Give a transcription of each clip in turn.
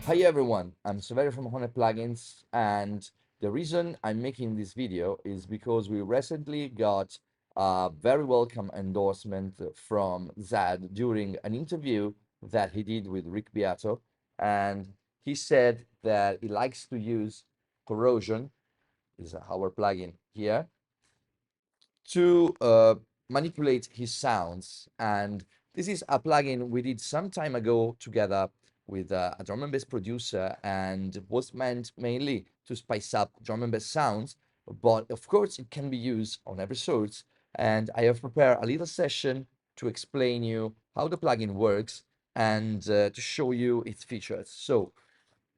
Hi everyone, I'm Saverio from HoRNet Plugins, and the reason I'm making this video is because we recently got a very welcome endorsement from Zedd during an interview that he did with Rick Beato, and he said that he likes to use Corrosion, is our plugin here, to manipulate his sounds. And this is a plugin we did some time ago together with a drum and bass producer, and was meant mainly to spice up drum and bass sounds. But of course, it can be used on every source. And I have prepared a little session to explain you how the plugin works and to show you its features. So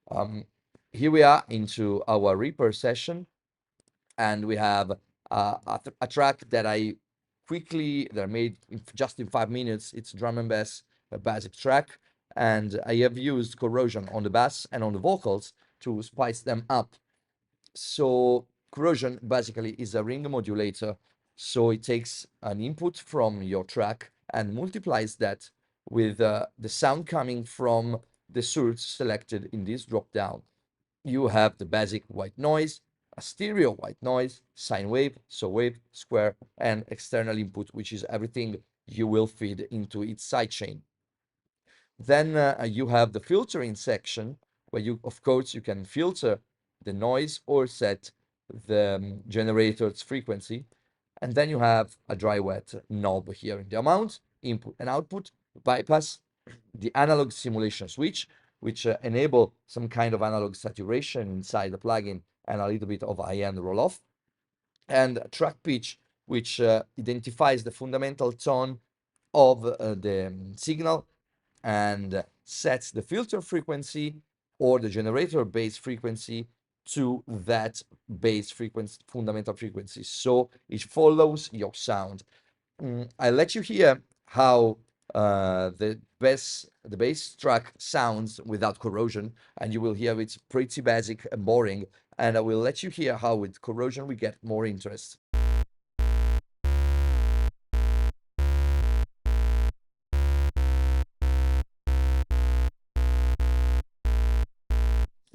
um, here we are into our Reaper session, and we have a track that I made just in 5 minutes. It's drum and bass, a basic track, and I have used Corrosion on the bass and on the vocals to spice them up. So Corrosion basically is a ring modulator. So it takes an input from your track and multiplies that with the sound coming from the source selected in this drop down. You have the basic white noise, a stereo white noise, sine wave, saw wave, square, and external input, which is everything you will feed into its sidechain. Then you have the filtering section, where of course, you can filter the noise or set the generator's frequency. And then you have a dry wet knob here in the amount, input and output, bypass, the analog simulation switch, which enable some kind of analog saturation inside the plugin and a little bit of high-end roll-off, and track pitch, which identifies the fundamental tone of the signal and sets the filter frequency or the generator base frequency to that base frequency, fundamental frequency. So it follows your sound. I'll let you hear how the bass track sounds without Corrosion, and you will hear it's pretty basic and boring. And I will let you hear how with Corrosion we get more interest.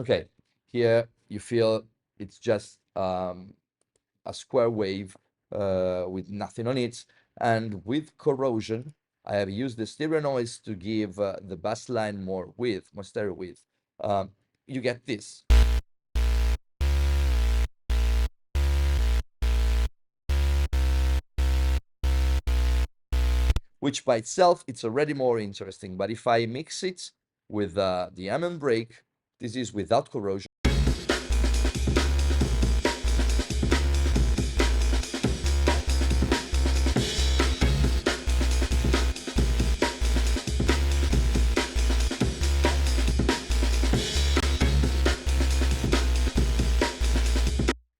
Okay, here you feel it's just a square wave with nothing on it. And with Corrosion, I have used the stereo noise to give the bass line more width, more stereo width. You get this. Which by itself, it's already more interesting. But if I mix it with the ambient break, this is without Corrosion.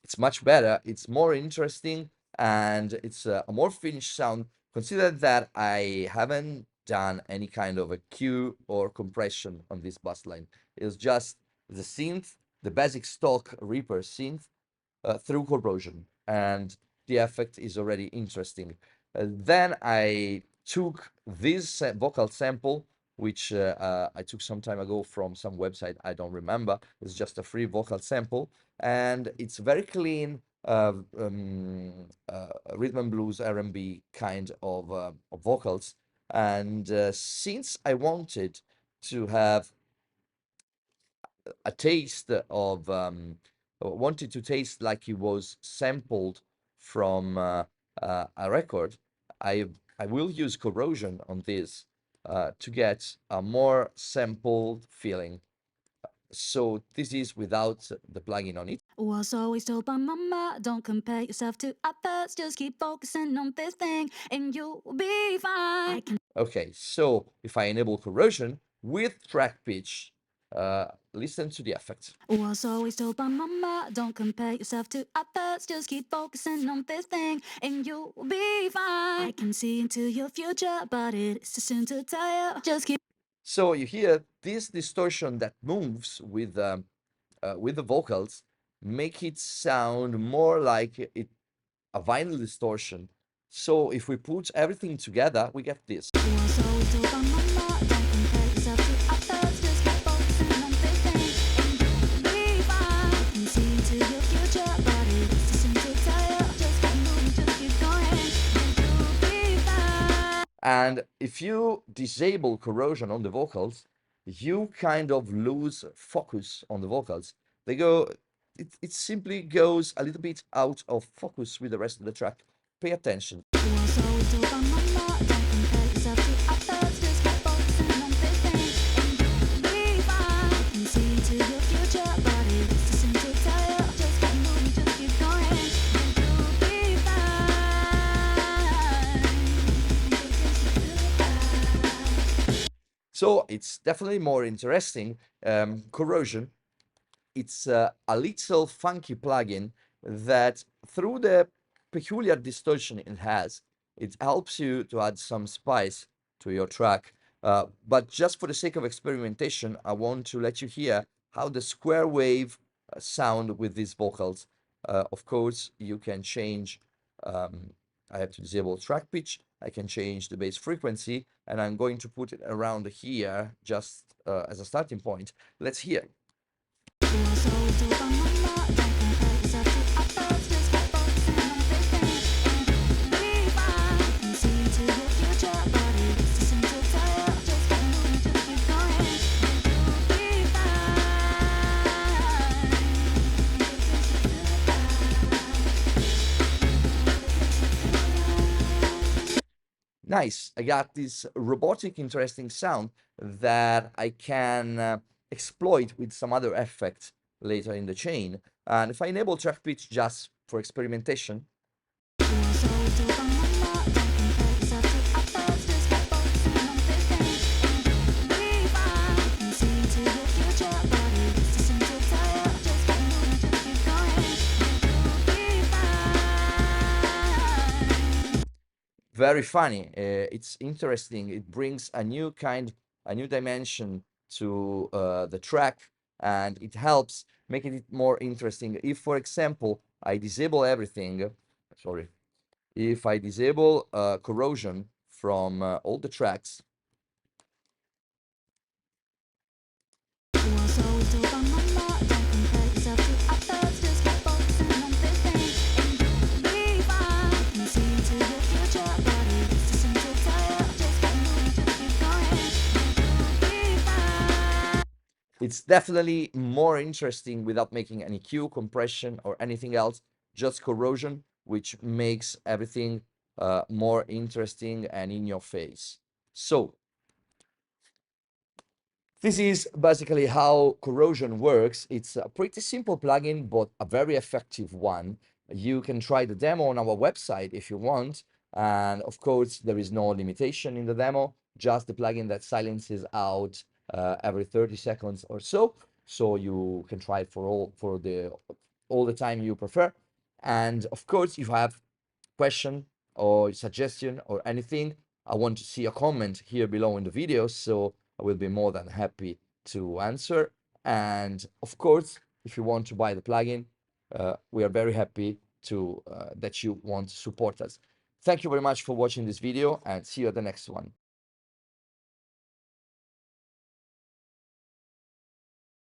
It's much better, it's more interesting, and it's a more finished sound. Consider that I haven't done any kind of a cue or compression on this bass line. It's just the synth, the basic stock Reaper synth through Corrosion, and the effect is already interesting. Then I took this vocal sample, which I took some time ago from some website, I don't remember. It's just a free vocal sample, and it's very clean, rhythm and blues, R&B kind of vocals. And since I wanted to have a taste of wanted to taste like it was sampled from a record, I will use Corrosion on this to get a more sampled feeling. So this is without the plugin on it. Was always told by mama, don't compare yourself to others, just keep focusing on this thing and you'll be fine. Okay, so if I enable Corrosion with track pitch, listen to the effect. Was always told by mama, don't compare yourself to others, just keep focusing on this thing and you'll be fine. I can see into your future, but it's too soon to tell you. Just keep. So you hear this distortion that moves with the vocals, make it sound more like a vinyl distortion. So if we put everything together, we get this. Was always told by mama, don't compare yourself to others, just keep focusing on this thing And if you disable corrosion on the vocals, you kind of lose focus on the vocals. They go, it simply goes a little bit out of focus with the rest of the track. Pay attention. So it's definitely more interesting. Corrosion, it's a little funky plugin that, through the peculiar distortion it has, it helps you to add some spice to your track. But just for the sake of experimentation, I want to let you hear how the square wave sound with these vocals. Of course, you can change, I have to disable track pitch, I can change the bass frequency, and I'm going to put it around here just as a starting point. Let's hear. Nice. I got this robotic, interesting sound that I can exploit with some other effects later in the chain. And if I enable track pitch just for experimentation, very funny. It's interesting. It brings a new a new dimension to the track, and it helps making it more interesting. If, for example, I disable everything, sorry, if I disable corrosion from all the tracks, it's definitely more interesting without making any EQ, compression, or anything else, just corrosion, which makes everything more interesting and in your face. So this is basically how Corrosion works. It's a pretty simple plugin, but a very effective one. You can try the demo on our website if you want. And of course, there is no limitation in the demo, just the plugin that silences out every 30 seconds or so. So you can try it for all the time you prefer. And of course, if you have question or suggestion or anything, I want to see a comment here below in the video, so I will be more than happy to answer. And of course, if you want to buy the plugin, we are very happy to that you want to support us. Thank you very much for watching this video, and see you at the next one.